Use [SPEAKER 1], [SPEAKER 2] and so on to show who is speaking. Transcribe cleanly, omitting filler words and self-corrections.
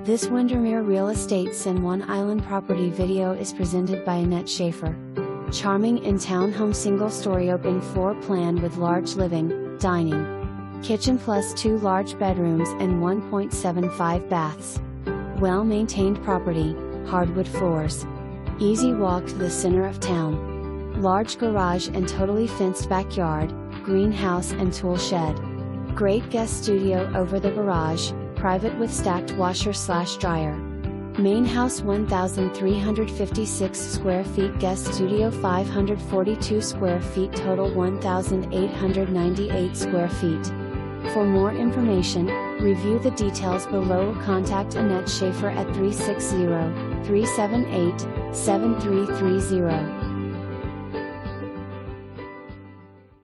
[SPEAKER 1] This Windermere Real Estate San Juan Island property video is presented by Annette Schaffer. Charming in-town home single story open floor plan with large living, dining, kitchen plus 2 large bedrooms and 1.75 baths. Well-maintained property, hardwood floors. Easy walk to the center of town. Large garage and totally fenced backyard, greenhouse and tool shed. Great guest studio over the garage, private with stacked washer/dryer. Main house 1,356 square feet, guest studio 542 square feet, total 1,898 square feet. For more information, review the details below or contact Annette Schaffer at 360-378-7330.